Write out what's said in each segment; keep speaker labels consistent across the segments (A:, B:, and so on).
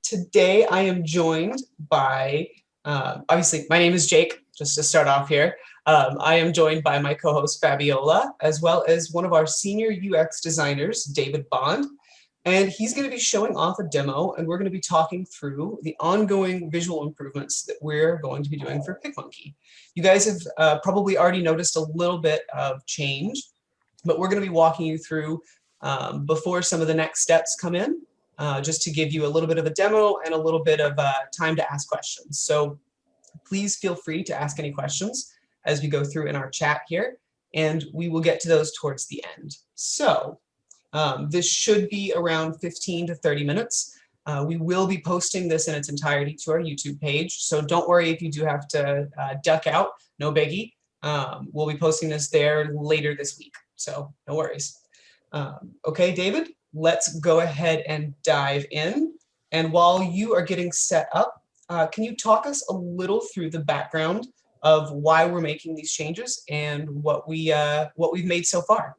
A: Today I am joined by, obviously my name is Jake, just to start off here. I am joined by my co-host Fabiola, as well as one of our senior UX designers, David Bond. And he's going to be showing off a demo, and we're going to be talking through the ongoing visual improvements that we're going to be doing for PicMonkey. You guys have probably already noticed a little bit of change, but we're going to be walking you through before some of the next steps come in, just to give you a little bit of a demo and a little bit of time to ask questions. So please feel free to ask any questions as we go through in our chat here, and we will get to those towards the end. So this should be around 15 to 30 minutes. We will be posting this in its entirety to our YouTube page, so don't worry if you do have to duck out, no biggie. We'll be posting this there later this week, so no worries. Okay, David, let's go ahead and dive in. And while you are getting set up, can you talk us a little through the background of why we're making these changes and what we've made so far?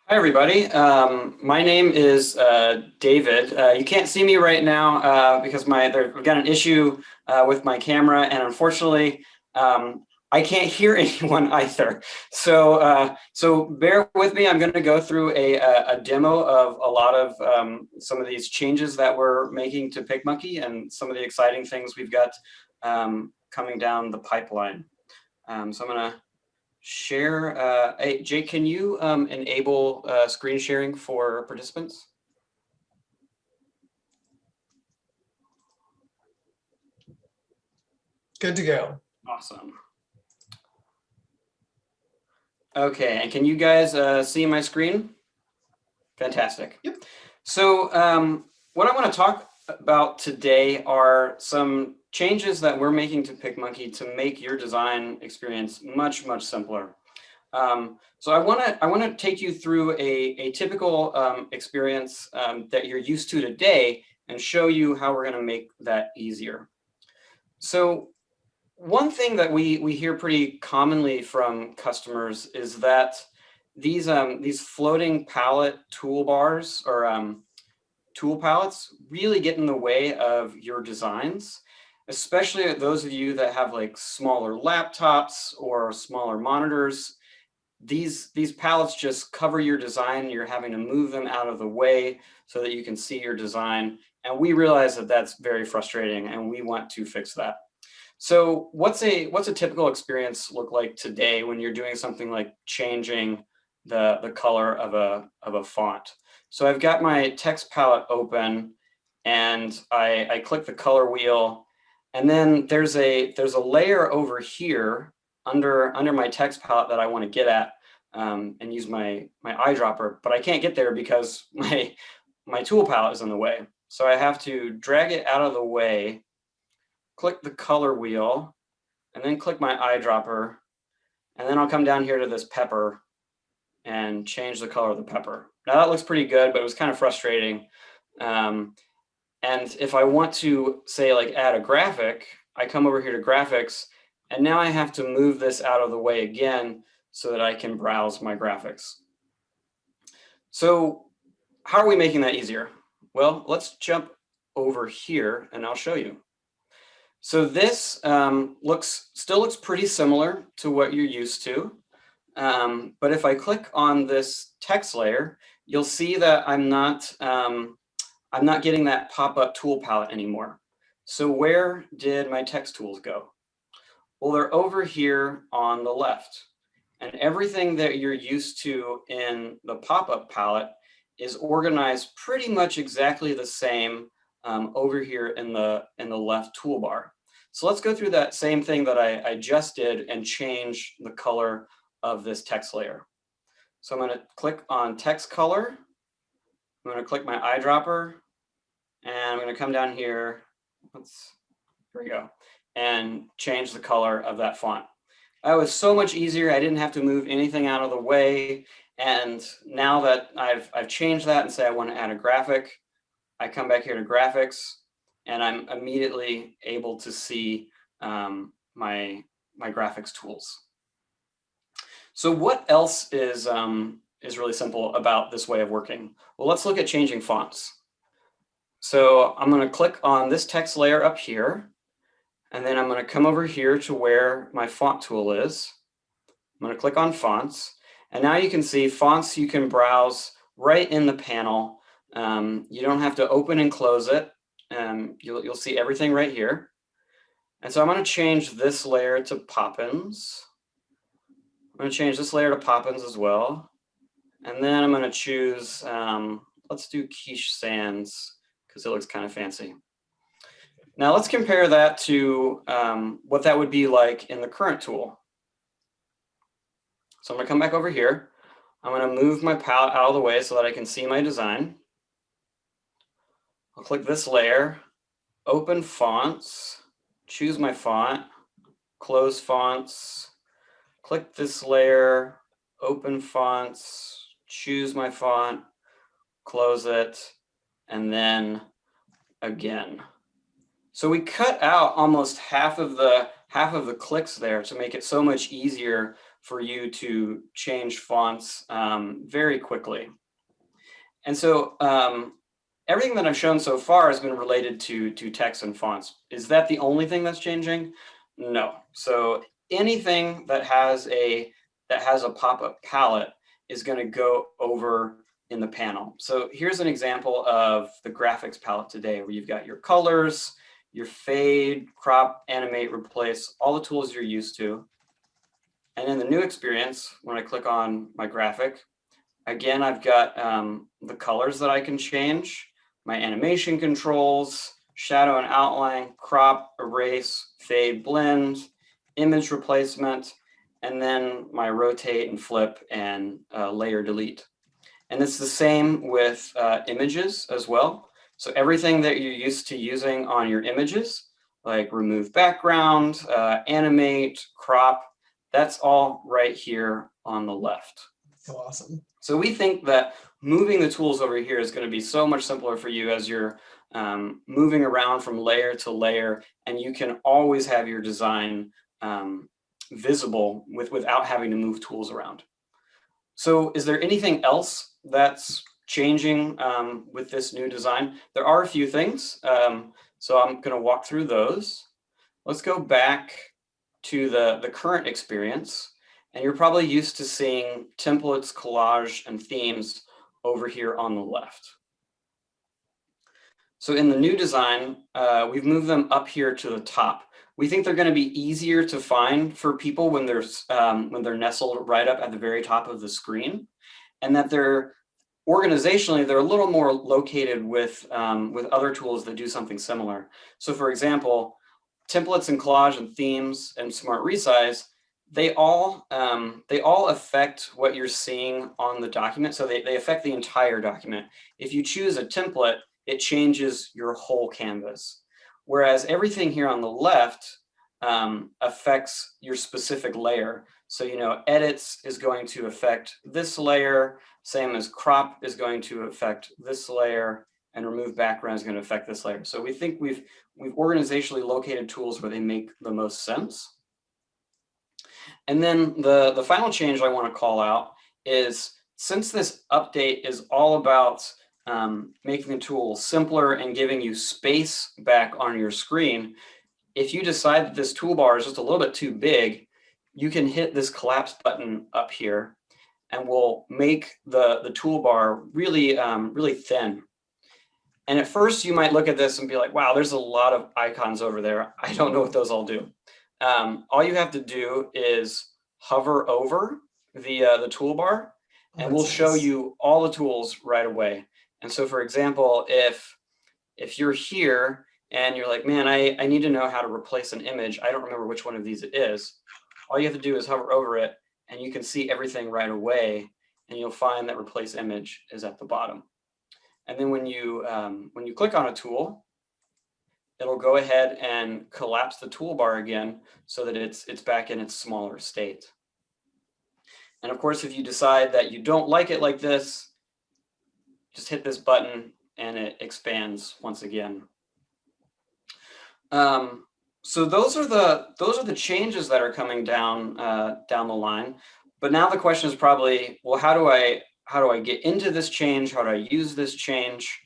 B: Hi, everybody. My name is David. You can't see me right now because we've got an issue with my camera, and unfortunately, I can't hear anyone either. So bear with me. I'm going to go through a demo of a lot of some of these changes that we're making to PicMonkey and some of the exciting things we've got coming down the pipeline. So I'm going to share. Hey, Jake, can you enable screen sharing for participants?
A: Good to go.
B: Awesome. Okay, and can you guys see my screen? Fantastic.
A: Yep.
B: So what I want to talk about today are some changes that we're making to PicMonkey to make your design experience much, much simpler. So I want to take you through a typical experience that you're used to today and show you how we're going to make that easier. So one thing that we hear pretty commonly from customers is that these floating palette toolbars or tool palettes really get in the way of your designs, especially those of you that have like smaller laptops or smaller monitors. These palettes just cover your design. You're having to move them out of the way so that you can see your design. And we realize that that's very frustrating, and we want to fix that. So what's a typical experience look like today when you're doing something like changing the color of a font? So I've got my text palette open, and I click the color wheel, and then there's a layer over here under my text palette that I want to get at and use my eyedropper, but I can't get there because my tool palette is in the way. So I have to drag it out of the way, click the color wheel, and then click my eyedropper, and then I'll come down here to this pepper and change the color of the pepper. Now that looks pretty good, but it was kind of frustrating. And if I want to say like add a graphic, I come over here to graphics, and now I have to move this out of the way again so that I can browse my graphics. So how are we making that easier? Well, let's jump over here and I'll show you. So this still looks pretty similar to what you're used to. But if I click on this text layer, you'll see that I'm not getting that pop-up tool palette anymore. So where did my text tools go? Well, they're over here on the left. And everything that you're used to in the pop-up palette is organized pretty much exactly the same over here in the left toolbar. So let's go through that same thing that I just did and change the color of this text layer. So I'm going to click on text color. I'm going to click my eyedropper, and I'm going to come down here. Here we go, and change the color of that font. That was so much easier. I didn't have to move anything out of the way. And now that I've changed that and say I want to add a graphic, I come back here to graphics, and I'm immediately able to see my graphics tools. So what else is really simple about this way of working? Well, let's look at changing fonts. So I'm going to click on this text layer up here, and then I'm going to come over here to where my font tool is. I'm going to click on fonts, and now you can see fonts you can browse right in the panel. You don't have to open and close it. You'll see everything right here. And so I'm going to change this layer to Poppins. I'm going to change this layer to Poppins as well. And then I'm going to choose, let's do Quiche Sands because it looks kind of fancy. Now let's compare that to what that would be like in the current tool. So I'm going to come back over here. I'm going to move my palette out of the way so that I can see my design. I'll click this layer, open fonts, choose my font, close fonts, click this layer, open fonts, choose my font, close it, and then again. So we cut out almost half of the clicks there to make it so much easier for you to change fonts very quickly. And so everything that I've shown so far has been related to text and fonts. Is that the only thing that's changing? No. So anything that has a pop-up palette is going to go over in the panel. So here's an example of the graphics palette today, where you've got your colors, your fade, crop, animate, replace, all the tools you're used to. And in the new experience, when I click on my graphic, again, I've got the colors that I can change, my animation controls, shadow and outline, crop, erase, fade, blend, image replacement, and then my rotate and flip and layer delete. And it's the same with images as well. So everything that you're used to using on your images, like remove background, animate, crop, that's all right here on the left.
A: So awesome.
B: So we think that moving the tools over here is going to be so much simpler for you as you're moving around from layer to layer, and you can always have your design visible without having to move tools around. So is there anything else that's changing with this new design? There are a few things, so I'm going to walk through those. Let's go back to the current experience. And you're probably used to seeing templates, collage, and themes over here on the left. So in the new design, we've moved them up here to the top. We think they're going to be easier to find for people when they're nestled right up at the very top of the screen, and that they're organizationally, they're a little more located with other tools that do something similar. So for example, templates and collage and themes and smart resize, they all affect what you're seeing on the document. So they affect the entire document. If you choose a template, it changes your whole canvas. Whereas everything here on the left affects your specific layer. So, you know, edits is going to affect this layer, same as crop is going to affect this layer, and remove background is going to affect this layer. So we think we've organizationally located tools where they make the most sense. And then the final change I want to call out is, since this update is all about making the tool simpler and giving you space back on your screen, if you decide that this toolbar is just a little bit too big, you can hit this collapse button up here, and we'll make the toolbar really, really thin. And at first you might look at this and be like, wow, there's a lot of icons over there. I don't know what those all do. All you have to do is hover over the toolbar, and we'll show you all the tools right away. And so, for example, if you're here and you're like, man, I need to know how to replace an image, I don't remember which one of these it is, all you have to do is hover over it, and you can see everything right away, and you'll find that replace image is at the bottom. And then when you click on a tool, it'll go ahead and collapse the toolbar again so that it's back in its smaller state. And of course, if you decide that you don't like it like this, just hit this button and it expands once again. So those are the changes that are coming down the line. But now the question is probably, well, how do I get into this change? How do I use this change?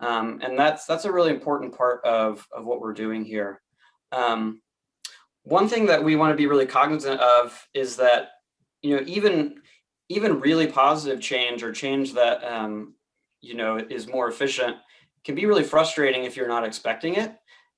B: And that's a really important part of what we're doing here. One thing that we want to be really cognizant of is that, you know, even really positive change or change that, you know, is more efficient can be really frustrating if you're not expecting it.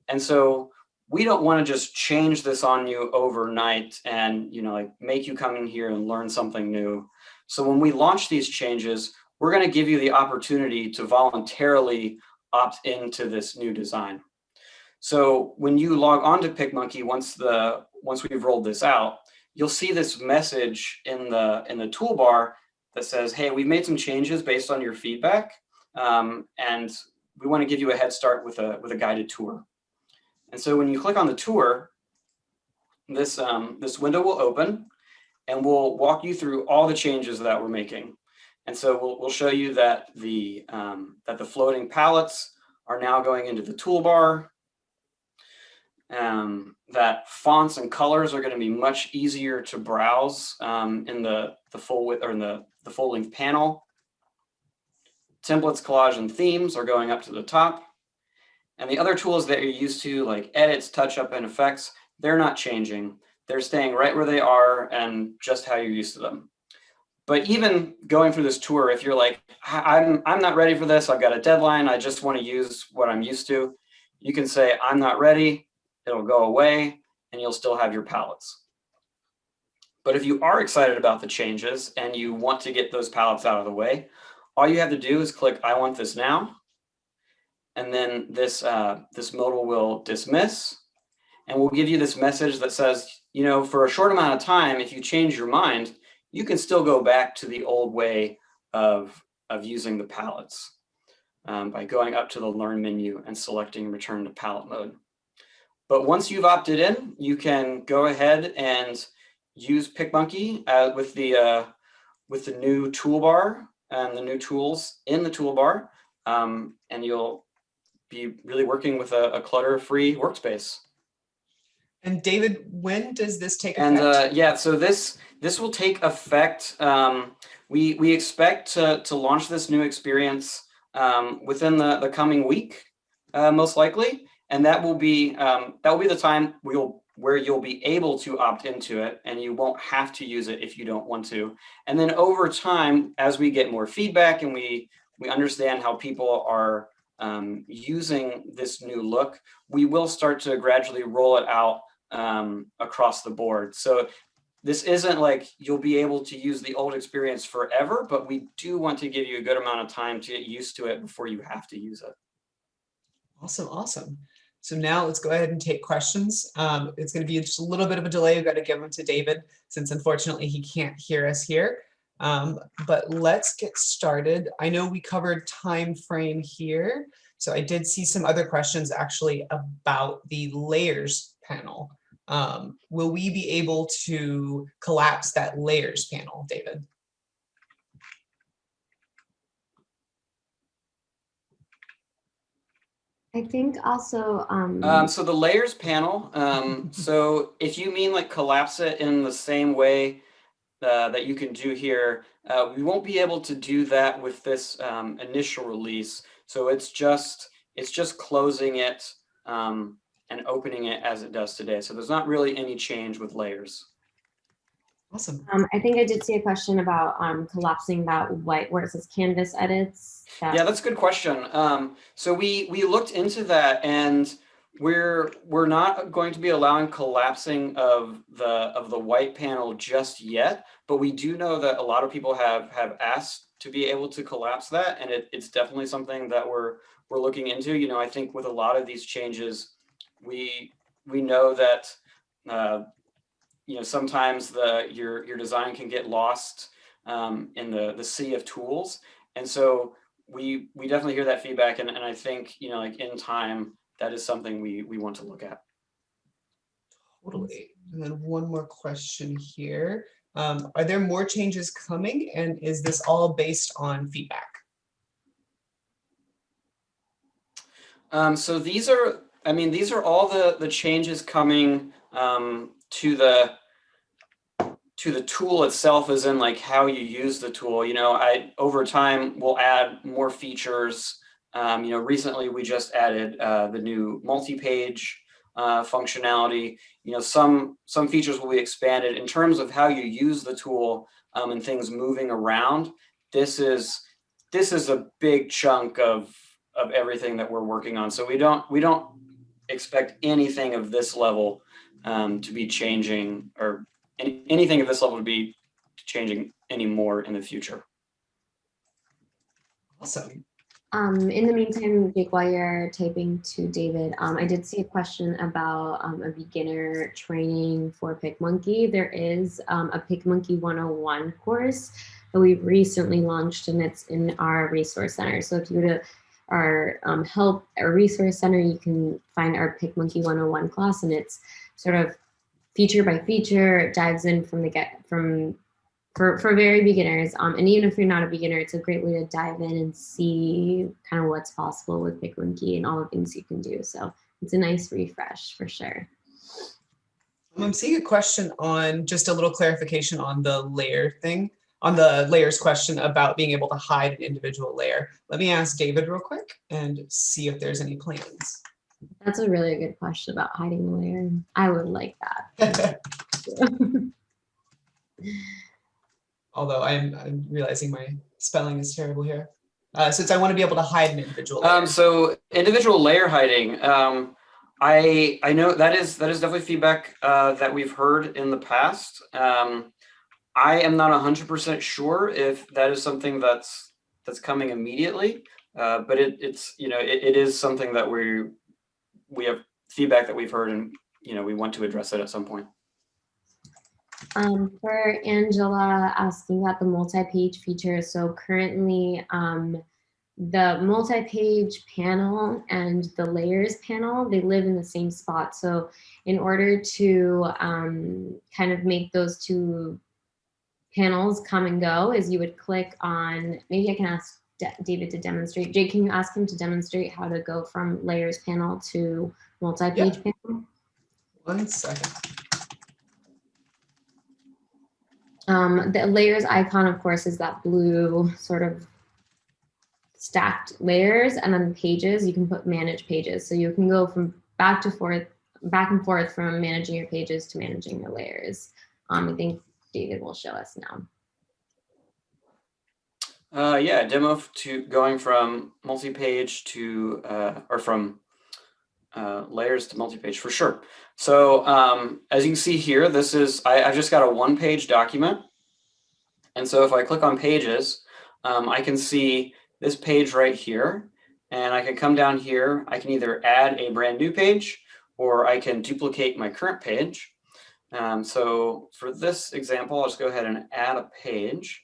B: And so we don't want to just change this on you overnight and, you know, like make you come in here and learn something new. So when we launch these changes, we're going to give you the opportunity to voluntarily opt into this new design. So when you log on to PicMonkey, once we've rolled this out, you'll see this message in the toolbar that says, "Hey, we've made some changes based on your feedback, and we want to give you a head start with a guided tour." And so when you click on the tour, this window will open, and we'll walk you through all the changes that we're making. And so we'll show you that the floating palettes are now going into the toolbar. That fonts and colors are going to be much easier to browse in the full width or in the full length panel. Templates, collage, and themes are going up to the top. And the other tools that you're used to, like edits, touch up, and effects, they're not changing. They're staying right where they are and just how you're used to them. But even going through this tour, if you're like, I'm not ready for this, I've got a deadline, I just want to use what I'm used to, you can say, I'm not ready. It'll go away and you'll still have your palettes. But if you are excited about the changes and you want to get those palettes out of the way, all you have to do is click I want this now. And then this modal will dismiss, and we'll give you this message that says, you know, for a short amount of time, if you change your mind, you can still go back to the old way of using the palettes by going up to the Learn menu and selecting Return to Palette Mode. But once you've opted in, you can go ahead and use PicMonkey with the new toolbar and the new tools in the toolbar, and you'll be really working with a clutter-free workspace.
A: And David, when does this take effect?
B: And yeah, so this will take effect. We expect to launch this new experience within the coming week, most likely. And that will be the time where you'll be able to opt into it, and you won't have to use it if you don't want to. And then over time, as we get more feedback and we understand how people are using this new look, we will start to gradually roll it out across the board. So this isn't like you'll be able to use the old experience forever, but we do want to give you a good amount of time to get used to it before you have to use it.
A: Awesome, awesome. So now let's go ahead and take questions. It's going to be just a little bit of a delay. We've got to give them to David since unfortunately he can't hear us here. But let's get started. I know we covered time frame here. So I did see some other questions actually about the layers panel. Will we be able to collapse that layers panel, David?
C: I think also
B: so the layers panel, so if you mean like collapse it in the same way that you can do here, we won't be able to do that with this initial release. So it's just closing it and opening it as it does today. So there's not really any change with layers.
A: Awesome.
C: I think I did see a question about collapsing that white where it says canvas edits.
B: Yeah, that's a good question. So we looked into that, and we're not going to be allowing collapsing of the white panel just yet, but we do know that a lot of people have asked to be able to collapse that, and it's definitely something that we're looking into. You know, I think with a lot of these changes, we know that you know, sometimes your design can get lost in the sea of tools, and so we definitely hear that feedback, and I think, you know, like in time, that is something we want to look at.
A: Totally. And then one more question here. Are there more changes coming, and is this all based on feedback?
B: So these are all the changes coming to the tool itself, as in like how you use the tool. You know, over time we'll add more features Recently we just added the new multi-page functionality. Some features will be expanded in terms of how you use the tool and things moving around. This is a big chunk of everything that we're working on. So we don't expect anything of this level to be changing, or anything of this level to be changing anymore in the future.
A: Awesome.
C: In the meantime, Jake, while you're typing to David, I did see a question about a beginner training for PicMonkey. There is a PicMonkey 101 course that we recently launched, and it's in our resource center. So if you go to our help or resource center, you can find our PicMonkey 101 class, and it's sort of feature by feature. It dives in from for very beginners, and even if you're not a beginner, it's a great way to dive in and see kind of what's possible with PicMonkey and all the things you can do. So it's a nice refresh for sure.
A: I'm seeing a question on just a little clarification on the layer thing, on the layers question about being able to hide an individual layer. Let me ask David real quick and see if there's any plans.
C: That's a really good question about hiding a layer. I would like that.
A: Although I'm realizing my spelling is terrible here. Since I want to be able to hide an individual layer.
B: So individual layer hiding, I know that is definitely feedback that we've heard in the past. I am not 100% sure if that is something that's coming immediately, but it is something that we have feedback that we've heard, and we want to address it at some point.
C: For Angela asking about the multi-page feature, so currently the multi-page panel and the layers panel, they live in the same spot. So in order to kind of make those two panels come and go, is you would click on, maybe I can ask David to demonstrate. Jake, can you ask him to demonstrate how to go from layers panel to multi-page panel?
A: 1 second.
C: The layers icon, of course, is that blue sort of stacked layers, and then pages, you can put manage pages. So you can go from back and forth from managing your pages to managing your layers. I think David will show us now.
B: Yeah, demo to going from multi-page to, or from layers to multi-page for sure. So as you can see here, this is, I've just got a 1-page document. And so if I click on pages, I can see this page right here, and I can come down here. I can either add a brand new page, or I can duplicate my current page. So for this example, I'll just go ahead and add a page.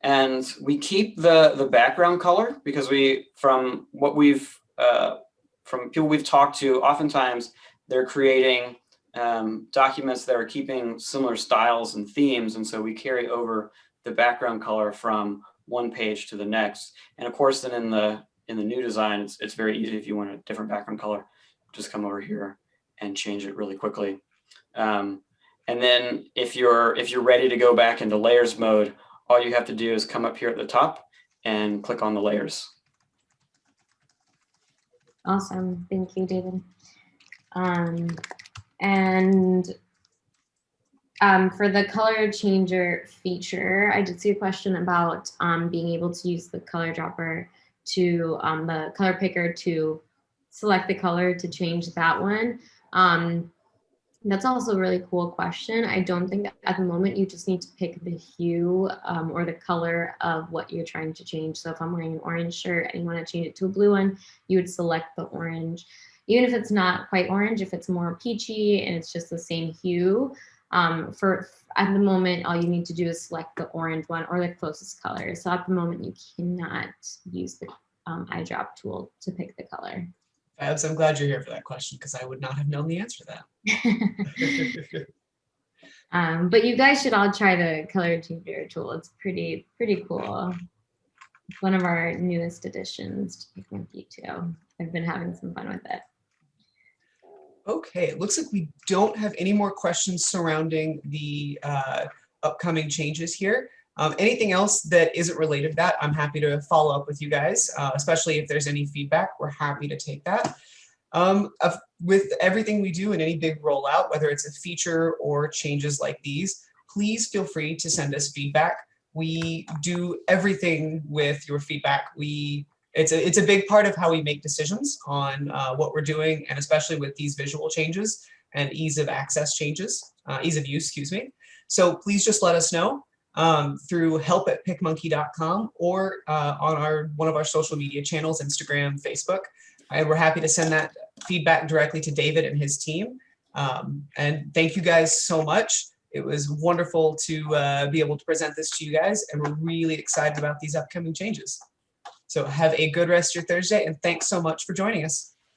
B: And we keep the background color because from people we've talked to, oftentimes they're creating documents that are keeping similar styles and themes, and so we carry over the background color from one page to the next. And of course, then in the new design, it's very easy. If you want a different background color, just come over here and change it really quickly. And then if you're ready to go back into layers mode, all you have to do is come up here at the top and click on the layers.
C: Awesome, thank you, David. For the color changer feature, I did see a question about being able to use the color dropper to the color picker to select the color to change that one. That's also a really cool question. I don't think at the moment you just need to pick the hue or the color of what you're trying to change. So if I'm wearing an orange shirt and you want to change it to a blue one, you would select the orange. Even if it's not quite orange, if it's more peachy and it's just the same hue, at the moment, all you need to do is select the orange one or the closest color. So at the moment, you cannot use the eyedrop tool to pick the color.
A: Fabs, I'm glad you're here for that question because I would not have known the answer to that.
C: But you guys should all try the color changer tool. It's pretty cool. It's one of our newest additions to PicMonkey too. I've been having some fun with it.
A: Okay, it looks like we don't have any more questions surrounding the upcoming changes here. Anything else that isn't related to that, I'm happy to follow up with you guys, especially if there's any feedback. We're happy to take that. With everything we do in any big rollout, whether it's a feature or changes like these, please feel free to send us feedback. We do everything with your feedback. It's a big part of how we make decisions on what we're doing, and especially with these visual changes and ease of access changes, ease of use, excuse me. So please just let us know through help@picmonkey.com or on one of our social media channels, Instagram, Facebook. And we're happy to send that feedback directly to David and his team. And thank you guys so much. It was wonderful to be able to present this to you guys, and we're really excited about these upcoming changes. So have a good rest of your Thursday, and thanks so much for joining us.